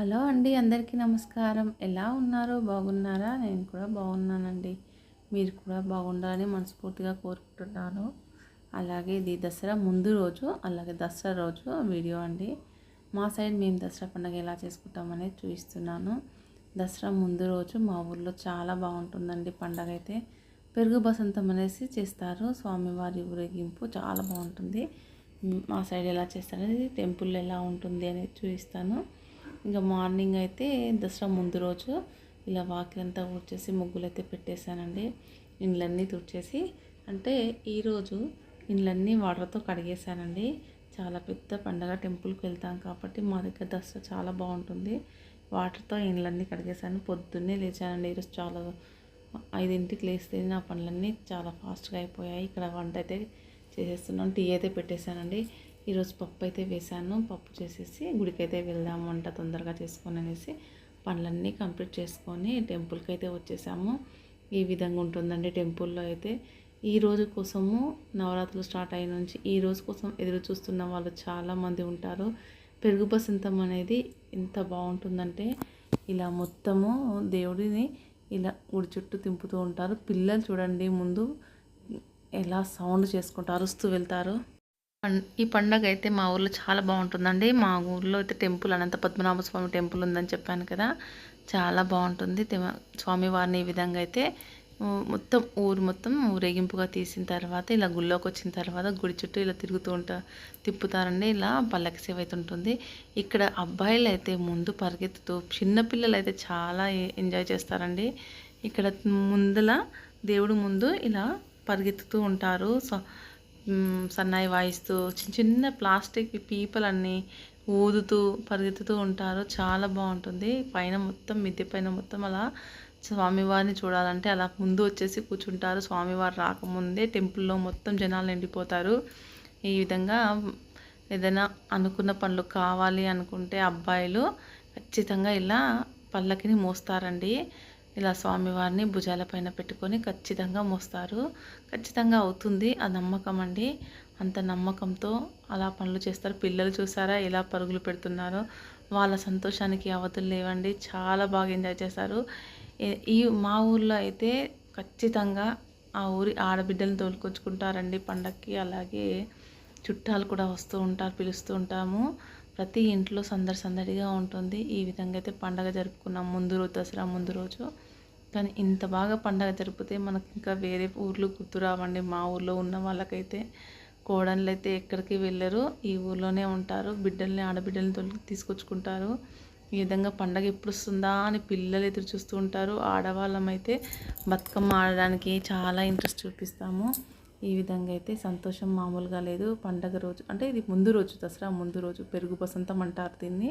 Hello అండి, అందరికీ నమస్కారం. ఎలా ఉన్నారు? బాగున్నారా? నేను కూడా బాగున్నానండి. మీరు కూడా బాగుండాలని మనస్ఫూర్తిగా కోరుకుంటున్నాను. అలాగే ఇది దసరా ముందు రోజు, అలాగే దసరా రోజు వీడియో అండి. మా సైడ్ మేము దసరా పండుగ ఎలా చేసుకుంటామనేది చూపిస్తున్నాను. దసరా ముందు రోజు మా ఊర్లో చాలా బాగుంటుందండి పండగ అయితే. పెరుగు బసంతం అనేసి చేస్తారు. స్వామివారి ఊరేగింపు చాలా బాగుంటుంది. మా సైడ్ ఎలా చేస్తారనేది, టెంపుల్ ఎలా ఉంటుంది అనేది చూపిస్తాను. ఇంకా మార్నింగ్ అయితే దసరా ముందు రోజు ఇలా వాకిలంతా ఊడ్చేసి ముగ్గులైతే పెట్టేశానండి. ఇండ్లన్నీ తుడిచేసి, అంటే ఈరోజు ఇండ్లన్నీ వాటర్తో కడిగేశానండి. చాలా పెద్ద పండగ, టెంపుల్కి వెళ్తాం కాబట్టి మా దగ్గర దసరా చాలా బాగుంటుంది. వాటర్తో ఇండ్లన్నీ కడిగేశాను. పొద్దున్నే లేచానండి ఈరోజు. చాలా 5ంటికి లేస్తే నా పనులన్నీ చాలా ఫాస్ట్గా అయిపోయాయి. ఇక్కడ వంట అయితే చేసేస్తున్నాను. టీ అయితే పెట్టేశానండి. ఈరోజు పప్పు అయితే వేశాను. పప్పు చేసేసి గుడికి అయితే వెళ్దాము, వంట తొందరగా చేసుకొని అనేసి పనులన్నీ కంప్లీట్ చేసుకొని టెంపుల్కి అయితే వచ్చేసాము. ఈ విధంగా ఉంటుందండి టెంపుల్లో అయితే. ఈ రోజు కోసము, నవరాత్రులు స్టార్ట్ అయిన నుంచి ఈ రోజు కోసం ఎదురు చూస్తున్న వాళ్ళు చాలామంది ఉంటారు. పెరుగు బసంతం అనేది ఎంత బాగుంటుందంటే, ఇలా మొత్తము దేవుడిని ఇలా గుడి చుట్టూ తింపుతూ ఉంటారు. పిల్లలు చూడండి ముందు ఎలా సౌండ్ చేసుకుంటూ అరుస్తూ వెళ్తారు. ఈ పండగ అయితే మా ఊర్లో చాలా బాగుంటుందండి. మా ఊర్లో అయితే టెంపుల్, అనంత పద్మనాభ స్వామి టెంపుల్ ఉందని చెప్పాను కదా, చాలా బాగుంటుంది. స్వామివారిని ఈ విధంగా అయితే మొత్తం ఊరు మొత్తం ఊరేగింపుగా తీసిన తర్వాత ఇలా గుళ్ళోకి వచ్చిన తర్వాత గుడి చుట్టూ ఇలా తిప్పుతారండి. ఇలా పల్లకి సేవ అయితే ఉంటుంది. ఇక్కడ అబ్బాయిలు అయితే ముందు పరిగెత్తుతూ, చిన్నపిల్లలు అయితే చాలా ఎంజాయ్ చేస్తారండి. ఇక్కడ ముందల దేవుడు ముందు ఇలా పరిగెత్తుతూ ఉంటారు. సన్నాయి వాయిస్తూ చిన్న చిన్న ప్లాస్టిక్ పీపలన్నీ ఊదుతూ పరిగెత్తుతూ ఉంటారు. చాలా బాగుంటుంది. పైన మొత్తం మిద్దె పైన మొత్తం అలా స్వామివారిని చూడాలంటే అలా ముందు వచ్చేసి కూర్చుంటారు. స్వామివారు రాకముందే టెంపుల్లో మొత్తం జనాలు నిండిపోతారు. ఈ విధంగా ఏదైనా అనుకున్న పనులు కావాలి అనుకుంటే అబ్బాయిలు ఖచ్చితంగా ఇలా పల్లకిని మోస్తారండి. ఇలా స్వామివారిని భుజాలపైన పెట్టుకొని ఖచ్చితంగా మోస్తారు. ఖచ్చితంగా అవుతుంది, ఆ నమ్మకం అండి. అంత నమ్మకంతో అలా పనులు చేస్తారు. పిల్లలు చూసారా ఎలా పరుగులు పెడుతున్నారో, వాళ్ళ సంతోషానికి అవధులు లేవండి. చాలా బాగా ఎంజాయ్ చేస్తారు. ఈ మా ఊర్లో అయితే ఖచ్చితంగా ఆ ఊరి ఆడబిడ్డలను తోలుకొచ్చుకుంటారండి పండక్కి. అలాగే చుట్టాలు కూడా వస్తూ ఉంటారు, పిలుస్తూ ఉంటాము. ప్రతి ఇంట్లో సందడిగా ఉంటుంది. ఈ విధంగా అయితే పండగ జరుపుకున్నాం ముందు రోజు, దసరా ముందు రోజు. కానీ ఇంత బాగా పండగ జరిపితే మనకి ఇంకా వేరే ఊర్లు గుర్తు రావండి. మా ఊర్లో ఉన్న వాళ్ళకైతే కోడళ్ళు అయితే ఎక్కడికి వెళ్ళరు, ఈ ఊర్లోనే ఉంటారు. బిడ్డల్ని, ఆడబిడ్డల్ని తీసుకొచ్చుకుంటారు. ఈ విధంగా పండగ ఎప్పుడు వస్తుందా అని పిల్లలు ఎదురు చూస్తూ ఉంటారు. ఆడవాళ్ళమైతే బతుకమ్మ ఆడడానికి చాలా ఇంట్రెస్ట్ చూపిస్తాము. ఈ విధంగా అయితే సంతోషం మామూలుగా లేదు. పండగ రోజు అంటే ఇది ముందు రోజు, దసరా ముందు రోజు పెరుగు బసంతం అంటారు దీన్ని.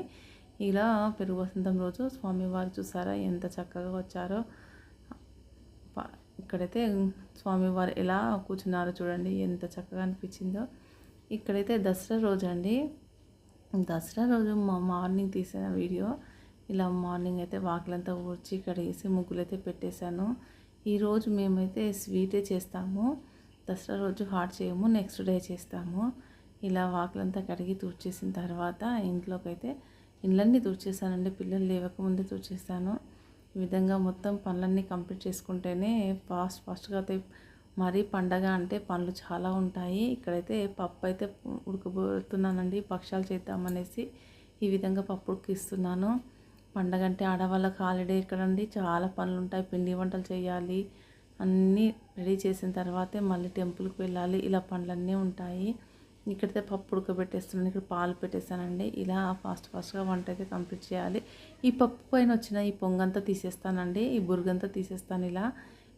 ఇలా పెరుగు బసంతం రోజు స్వామివారు చూసారా ఎంత చక్కగా వచ్చారో. ఇక్కడైతే స్వామివారు ఎలా కూర్చున్నారో చూడండి, ఎంత చక్కగా అనిపించిందో. ఇక్కడైతే దసరా రోజు అండి. దసరా రోజు మార్నింగ్ తీసిన వీడియో. ఇలా మార్నింగ్ అయితే వాకిలంతా ఊడ్చి కడిగేసి ముగ్గులు అయితే పెట్టేశాను. ఈరోజు మేమైతే స్వీటే చేస్తాము. దసరా రోజు హాట్ చేయము, నెక్స్ట్ డే చేస్తాము. ఇలా వాకిలంతా కడిగి తుడిచేసిన తర్వాత ఇంట్లోకి అయితే ఇండ్లన్నీ తుడిచేసానండి. పిల్లలు లేవకముందే తుడిచేసాను. ఈ విధంగా మొత్తం పనులన్నీ కంప్లీట్ చేసుకుంటేనే ఫాస్ట్గా అయితే. మరీ పండగ అంటే పనులు చాలా ఉంటాయి. ఇక్కడైతే పప్పు అయితే ఉడకబోతున్నానండి, భక్షాలు చేద్దామనేసి ఈ విధంగా పప్పు ఉడికిస్తున్నాను. పండగ అంటే ఆడవాళ్ళకి హాలిడే ఎక్కడండి, చాలా పనులు ఉంటాయి. పిండి వంటలు చేయాలి, అన్నీ రెడీ చేసిన తర్వాతే మళ్ళీ టెంపుల్కి వెళ్ళాలి. ఇలా పనులన్నీ ఉంటాయి. ఇక్కడైతే పప్పు ఉడకబెట్టేస్తున్నాను, ఇక్కడ పాలు పెట్టేస్తానండి. ఇలా ఫాస్ట్గా వంట అయితే కంప్లీట్ చేయాలి. ఈ పప్పు పైన వచ్చిన ఈ పొంగంతా తీసేస్తానండి, ఈ బురుగంతా తీసేస్తాను ఇలా.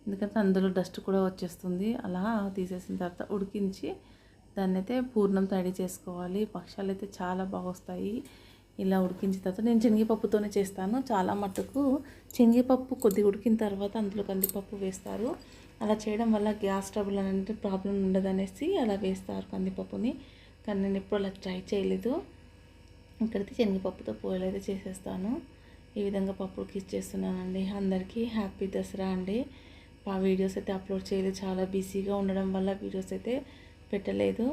ఎందుకంటే అందులో డస్ట్ కూడా వచ్చేస్తుంది. అలా తీసేసిన తర్వాత ఉడికించి దాన్ని అయితే పూర్ణంతో రెడీ చేసుకోవాలి. భక్షాలు అయితే చాలా బాగా వస్తాయి. ఇలా ఉడికించిన తర్వాత నేను శనగపప్పుతోనే చేస్తాను. చాలా మట్టుకు శనగపప్పు కొద్దిగా ఉడికిన తర్వాత అందులో కందిపప్పు వేస్తారు. అలా చేయడం వల్ల గ్యాస్ ట్రబుల్ అనేది ప్రాబ్లం ఉండదనేసి అలా వేస్తారు కందిపప్పుని. కానీ నేను ఎప్పుడు అలా ట్రై చేయలేదు. ఇక్కడైతే శనగపప్పుతో పూలు అయితే చేసేస్తాను. ఈ విధంగా పప్పు ఉడికిచ్చేస్తున్నానండి. అందరికీ హ్యాపీ దసరా అండి. ఆ వీడియోస్ అయితే అప్లోడ్ చేయలేదు, చాలా బిజీగా ఉండడం వల్ల వీడియోస్ అయితే పెట్టలేదు.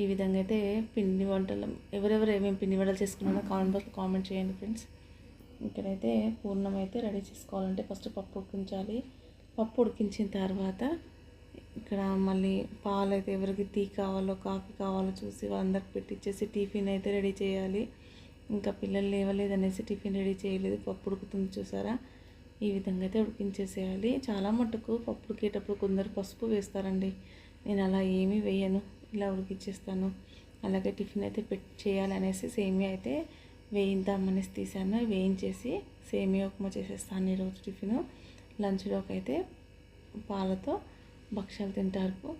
ఈ విధంగా అయితే పిండి వంటలు ఎవరెవరు ఏమేమి పిండి వంటలు చేసుకున్నారో కామెంట్ బాక్స్లో కామెంట్ చేయండి ఫ్రెండ్స్. ఇక్కడైతే పూర్ణం అయితే రెడీ చేసుకోవాలంటే ఫస్ట్ పప్పు ఉడికించాలి. పప్పు ఉడికించిన తర్వాత ఇక్కడ మళ్ళీ పాలు అయితే ఎవరికి టీ కావాలో కాఫీ కావాలో చూసి వాళ్ళందరికి పెట్టించేసి టిఫిన్ అయితే రెడీ చేయాలి. ఇంకా పిల్లలు లేవలేదనేసి టిఫిన్ రెడీ చేయలేదు. పప్పు ఉడుకుతుంది చూసారా, ఈ విధంగా అయితే ఉడికించేసేయాలి. చాలా మట్టుకు పప్పు ఉడికేటప్పుడు కొందరు పసుపు వేస్తారండి. నేను అలా ఏమీ వేయను, ఇలా ఉడికించేస్తాను. అలాగే టిఫిన్ అయితే చేయాలనేసి సేమియా అయితే వేయిద్దామనేసి తీసాను. వేయించేసి సేమియా ఉప్మా చేసేస్తాను ఈరోజు టిఫిన్. లంచ్లోకి అయితే పాలతో భక్షాలు తింటారు.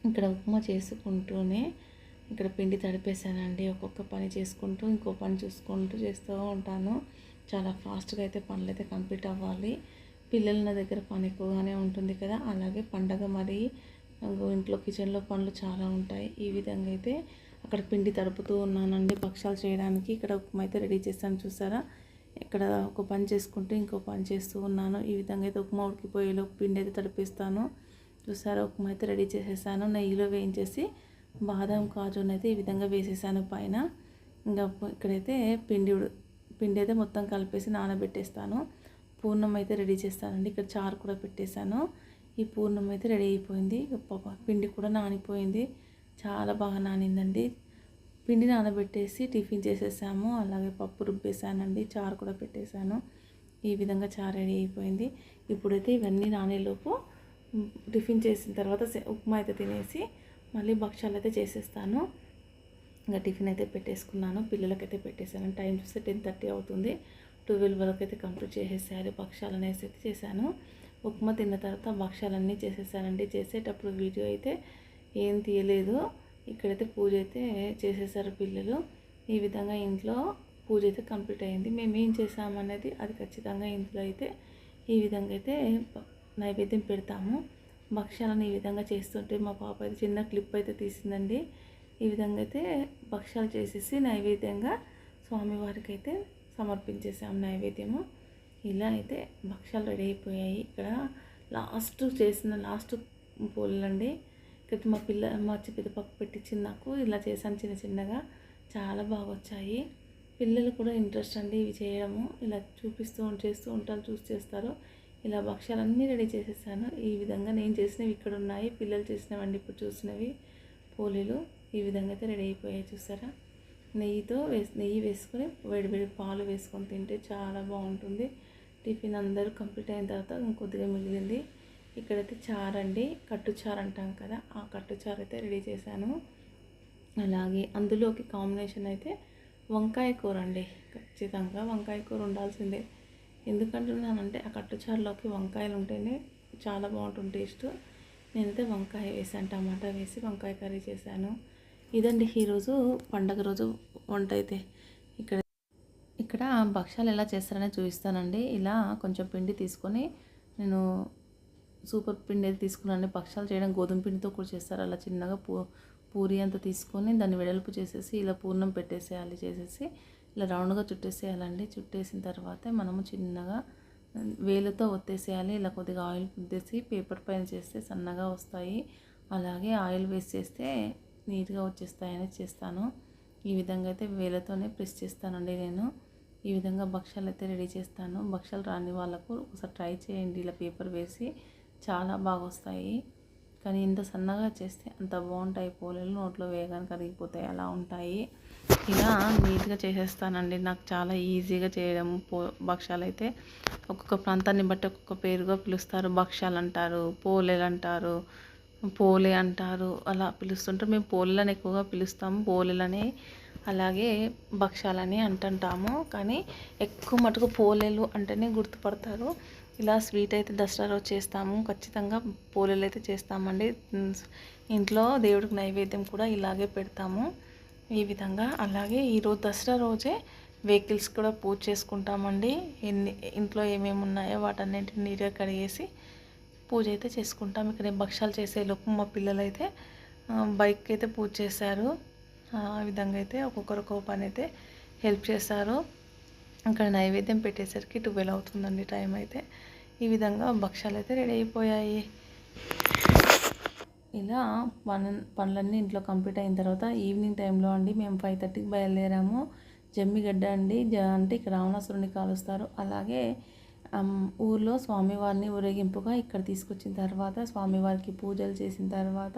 ఇక్కడ ఉప్మా చేసుకుంటూనే ఇక్కడ పిండి తడిపేసానండి. ఒక్కొక్క పని చేసుకుంటూ ఇంకో పని చూసుకుంటూ చేస్తూ ఉంటాను. చాలా ఫాస్ట్గా అయితే పనులు అయితే కంప్లీట్ అవ్వాలి. పిల్లల నా దగ్గర పని ఎక్కువగానే ఉంటుంది కదా, అలాగే పండగ మరి ఇంట్లో కిచెన్లో పనులు చాలా ఉంటాయి. ఈ విధంగా అయితే అక్కడ పిండి తడుపుతూ ఉన్నానండి భక్షాలు చేయడానికి. ఇక్కడ ఉప్మా అయితే రెడీ చేస్తాను చూసారా. ఇక్కడ ఒక పని చేసుకుంటూ ఇంకో పని చేస్తూ ఉన్నాను. ఈ విధంగా అయితే ఉప్మా ఉడికిపోయేలోపు పిండి అయితే తడిపిస్తాను చూసారా. ఉప్మా అయితే రెడీ చేసేసాను. నెయ్యిలో వేయించేసి బాదం కాజుని అయితే ఈ విధంగా వేసేసాను పైన. ఇంకా ఇక్కడైతే పిండి అయితే మొత్తం కలిపేసి నానబెట్టేస్తాను. పూర్ణం అయితే రెడీ చేస్తానండి. ఇక్కడ చారు కూడా పెట్టేశాను. ఈ పూర్ణం అయితే రెడీ అయిపోయింది. పిండి కూడా నానిపోయింది, చాలా బాగా నానిందండి. పిండి నానబెట్టేసి టిఫిన్ చేసేసాము. అలాగే పప్పు రుబ్బేసానండి, చారు కూడా పెట్టేశాను. ఈ విధంగా చారు రెడీ అయిపోయింది. ఇప్పుడైతే ఇవన్నీ నానేలోపు టిఫిన్ చేసిన తర్వాత ఉప్మా అయితే తినేసి మళ్ళీ భక్షాలు అయితే చేసేస్తాను. ఇంకా టిఫిన్ అయితే పెట్టేసుకున్నాను, పిల్లలకైతే పెట్టేశాను. టైం చూస్తే 10:30 అవుతుంది. 12 వరకు అయితే కంప్లీట్ చేసేసారు. భక్షాలు అనేసి అయితే చేశాను. ఉప్మా తిన్న తర్వాత భక్షాలన్నీ చేసేసానండి. చేసేటప్పుడు వీడియో అయితే ఏం తీయలేదు. ఇక్కడైతే పూజ అయితే చేసేసారు పిల్లలు. ఈ విధంగా ఇంట్లో పూజ అయితే కంప్లీట్ అయింది. మేము ఏం చేసామనేది అది ఖచ్చితంగా ఇంట్లో అయితే ఈ విధంగా అయితే నైవేద్యం పెడతాము. భక్షాలను ఈ విధంగా చేస్తుంటే మా పాప అయితే చిన్న క్లిప్ అయితే తీసిందండి. ఈ విధంగా అయితే భక్షాలు చేసేసి నైవేద్యంగా స్వామివారికి అయితే సమర్పించేసాము నైవేద్యము. ఇలా అయితే భక్షాలు రెడీ అయిపోయాయి. ఇక్కడ లాస్ట్ పూలండి. ఇక్కడ మా పెద్ద పప్పు పెట్టించింది నాకు. ఇలా చేశాను చిన్న చిన్నగా, చాలా బాగా వచ్చాయి. పిల్లలు కూడా ఇంట్రెస్ట్ అండి ఇవి చేయడము. ఇలా చేస్తూ ఉంటారు, చూసి చేస్తారు. ఇలా భక్షాలన్నీ రెడీ చేసేసాను. ఈ విధంగా నేను చేసినవి ఇక్కడ ఉన్నాయి, పిల్లలు చేసినవండి ఇప్పుడు చూసినవి పోలీలు. ఈ విధంగా అయితే రెడీ అయిపోయాయి చూసారా. నెయ్యి వేసుకొని వేడి పాలు వేసుకొని తింటే చాలా బాగుంటుంది. టిఫిన్ అందరూ కంప్లీట్ అయిన తర్వాత ఇంకొద్దిగా మిగిలింది. ఇక్కడైతే చారు అండి, కట్టుచారు అంటాం కదా, ఆ కట్టుచారు అయితే రెడీ చేశాను. అలాగే అందులోకి కాంబినేషన్ అయితే వంకాయ కూర అండి. ఖచ్చితంగా వంకాయ కూర ఉండాల్సిందే. ఎందుకంటున్నానంటే ఆ కట్టుచారులోకి వంకాయలు ఉంటేనే చాలా బాగుంటుంది టేస్ట్. నేనైతే వంకాయ వేసాను, టమాటా వేసి వంకాయ కర్రీ చేశాను. ఇదండి ఈరోజు పండగ రోజు వంట అయితే. ఇక్కడ భక్షాలు ఎలా చేస్తారనే చూపిస్తానండి. ఇలా కొంచెం పిండి తీసుకొని, నేను సూపర్ పిండి అయితే తీసుకున్నాను. భక్షాలు చేయడం గోధుమ పిండితో కూడా చేస్తారు. అలా చిన్నగా పూరి అంతా తీసుకొని దాన్ని వెడల్పు చేసేసి ఇలా పూర్ణం పెట్టేసేయాలి. చేసేసి ఇలా రౌండ్గా చుట్టేసేయాలండి. చుట్టేసిన తర్వాత మనము చిన్నగా వేలుతో ఒత్తేసేయాలి. ఇలా కొద్దిగా ఆయిల్ పుద్దేసి పేపర్ పైన చేస్తే సన్నగా వస్తాయి. అలాగే ఆయిల్ వేసి చేస్తే నీట్గా వచ్చేస్తాయని చేస్తాను. ఈ విధంగా అయితే వేలతోనే ప్రెస్ చేస్తానండి నేను. ఈ విధంగా భక్షాలు అయితే రెడీ చేస్తాను. భక్షాలు రాని వాళ్ళకు ఒకసారి ట్రై చేయండి. ఇలా పేపర్ వేసి చాలా బాగా వస్తాయి. కానీ ఇంత సన్నగా చేస్తే అంత బాగుంటాయి. పోలేలు నోట్లో వేయగానే కరిగిపోతాయి, అలా ఉంటాయి. ఇలా నీట్గా చేసేస్తానండి. నాకు చాలా ఈజీగా చేయడం. భక్షాలు అయితే ఒక్కొక్క ప్రాంతాన్ని బట్టి ఒక్కొక్క పేరుగా పిలుస్తారు. భక్షాలు అంటారు, పోలేలు అంటారు, పోలే అంటారు, అలా పిలుస్తుంటారు. మేము పోలేలని ఎక్కువగా పిలుస్తాము, పోలేలని అలాగే భక్షాలని అంటుంటాము. కానీ ఎక్కువ మటుకు పోలేలు అంటేనే గుర్తుపడతారు. ఇలా స్వీట్ అయితే దసరా రోజు చేస్తాము, ఖచ్చితంగా పోలేలు అయితే చేస్తామండి. ఇంట్లో దేవుడికి నైవేద్యం కూడా ఇలాగే పెడతాము ఈ విధంగా. అలాగే ఈరోజు దసరా రోజే వెహికల్స్ కూడా పూజ చేసుకుంటామండి. ఇంట్లో ఏమేమి ఉన్నాయో వాటన్నింటిని నీట్గా కడిగేసి పూజ అయితే చేసుకుంటాం. ఇక్కడ భక్షాలు చేసేలోపు మా పిల్లలు అయితే బైక్ అయితే పూజ చేశారు. ఆ విధంగా అయితే ఒక్కొక్కరు పని అయితే హెల్ప్ చేశారు. అక్కడ నైవేద్యం పెట్టేసరికి 12 అవుతుందండి టైం అయితే. ఈ విధంగా భక్షాలు అయితే రెడీ అయిపోయాయి. ఇలా పనులన్నీ ఇంట్లో కంప్లీట్ అయిన తర్వాత ఈవినింగ్ టైంలో అండి మేము 5:30కి బయలుదేరాము. జమ్మిగడ్డ అండి. అంటే ఇక్కడ రావణాసురుని కాలుస్తారు. అలాగే ఊర్లో స్వామివారిని ఊరేగింపుగా ఇక్కడ తీసుకొచ్చిన తర్వాత స్వామివారికి పూజలు చేసిన తర్వాత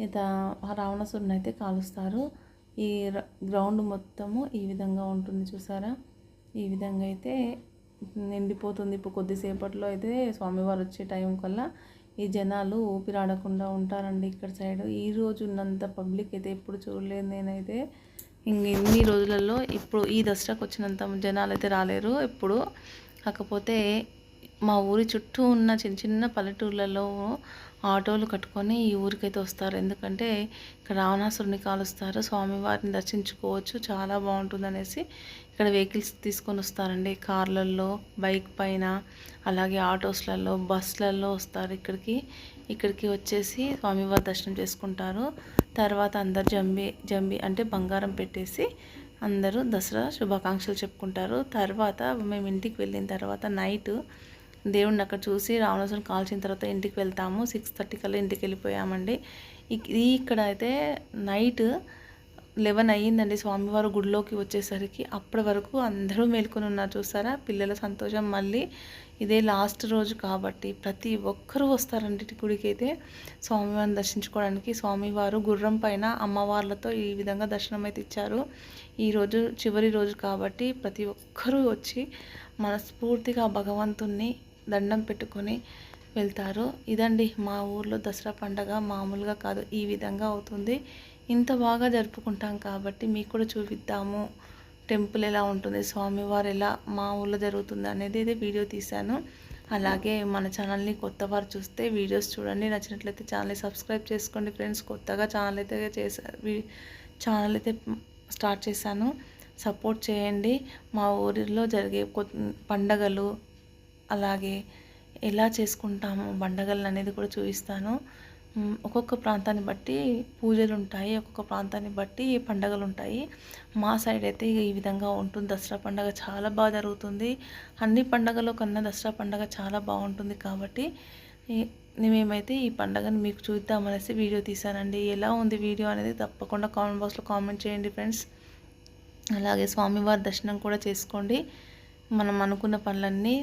ఇత రావణాసురుని అయితే కాలుస్తారు. ఈ గ్రౌండ్ మొత్తము ఈ విధంగా ఉంటుంది చూసారా. ఈ విధంగా అయితే నిండిపోతుంది. ఇప్పుడు కొద్దిసేపట్లో అయితే స్వామివారు వచ్చే టైం కల్లా ఈ జనాలు ఊపిరాడకుండా ఉంటారండి ఇక్కడ సైడ్. ఈ రోజు ఉన్నంత పబ్లిక్ అయితే ఎప్పుడు చూడలేదు నేనైతే. ఇన్ని రోజులలో ఇప్పుడు ఈ దసరాకు వచ్చినంత జనాలు అయితే రాలేరు ఎప్పుడు. కాకపోతే మా ఊరి చుట్టూ ఉన్న చిన్న చిన్న పల్లెటూర్లలో ఆటోలు కట్టుకొని ఈ ఊరికైతే వస్తారు. ఎందుకంటే ఇక్కడ రావణాసురుని కాలుస్తారు, స్వామివారిని దర్శించుకోవచ్చు, చాలా బాగుంటుంది అనేసి ఇక్కడ వెహికల్స్ తీసుకొని వస్తారండి. కార్లల్లో, బైక్ పైన, అలాగే ఆటోస్లలో, బస్సులలో వస్తారు ఇక్కడికి వచ్చేసి స్వామివారి దర్శనం చేసుకుంటారు. తర్వాత అందరు జంబి అంటే బంగారం పెట్టేసి అందరూ దసరా శుభాకాంక్షలు చెప్పుకుంటారు. తర్వాత మేము ఇంటికి వెళ్ళిన తర్వాత నైట్ దేవుడిని అక్కడ చూసి రావణాసురుని కాల్చిన తర్వాత ఇంటికి వెళ్తాము. 6:30 కల్లా ఇంటికి వెళ్ళిపోయామండి. ఇక్కడ అయితే నైట్ 11 అయ్యిందండి స్వామివారు గుడిలోకి వచ్చేసరికి. అప్పటి వరకు అందరూ మేల్కొని ఉన్నారు చూసారా. పిల్లల సంతోషం. మళ్ళీ ఇదే లాస్ట్ రోజు కాబట్టి ప్రతి ఒక్కరూ వస్తారండి గుడికి అయితే స్వామివారిని దర్శించుకోవడానికి. స్వామివారు గుర్రం పైన అమ్మవార్లతో ఈ విధంగా దర్శనం అయితే ఇచ్చారు. ఈరోజు చివరి రోజు కాబట్టి ప్రతి ఒక్కరూ వచ్చి మనస్ఫూర్తిగా భగవంతుణ్ణి దండం పెట్టుకొని వెళ్తారు. ఇదండి మా ఊర్లో దసరా పండగ. మామూలుగా కాదు, ఈ విధంగా అవుతుంది. ఇంత బాగా జరుపుకుంటాం కాబట్టి మీకు కూడా చూపిద్దాము టెంపుల్ ఎలా ఉంటుంది, స్వామివారు ఎలా మా ఊళ్ళో జరుగుతుంది అనేది అయితే వీడియో తీశాను. అలాగే మన ఛానల్ని కొత్త వారు చూస్తే వీడియోస్ చూడండి, నచ్చినట్లయితే ఛానల్ని సబ్స్క్రైబ్ చేసుకోండి ఫ్రెండ్స్. కొత్తగా ఛానల్ అయితే స్టార్ట్ చేశాను, సపోర్ట్ చేయండి. మా ఊరిలో జరిగే పండగలు అలాగే ఎలా చేసుకుంటాము పండగలు అనేది కూడా చూపిస్తాను. ఒక్కొక్క ప్రాంతాన్ని బట్టి పూజలు ఉంటాయి, ఒక్కొక్క ప్రాంతాన్ని బట్టి పండగలు ఉంటాయి. మా సైడ్ అయితే ఈ విధంగా ఉంటుంది. దసరా పండగ చాలా బాగా జరుగుతుంది. అన్ని పండగల కన్నా దసరా పండగ చాలా బాగుంటుంది. కాబట్టి మేమైతే ఈ పండగని మీకు చూద్దామనేసి వీడియో తీశానండి. ఎలా ఉంది వీడియో అనేది తప్పకుండా కామెంట్ బాక్స్లో కామెంట్ చేయండి ఫ్రెండ్స్. అలాగే స్వామివారి దర్శనం కూడా చేసుకోండి. మనం అనుకున్న పనులన్నీ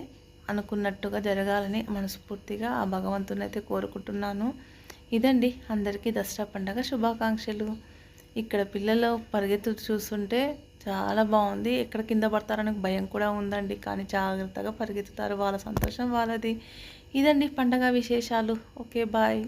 అనుకున్నట్టుగా జరగాలని మనస్ఫూర్తిగా ఆ భగవంతుని అయితే కోరుకుంటున్నాను. ఇదండి అందరికీ దసరా పండగ శుభాకాంక్షలు. ఇక్కడ పిల్లలు పరిగెత్తులు చూస్తుంటే చాలా బాగుంది. ఎక్కడ కింద పడతారని భయం కూడా ఉందండి, కానీ జాగ్రత్తగా పరిగెత్తుతారు. వాళ్ళ సంతోషం వాళ్ళది. ఇదండి పండగ విశేషాలు. Okay, bye.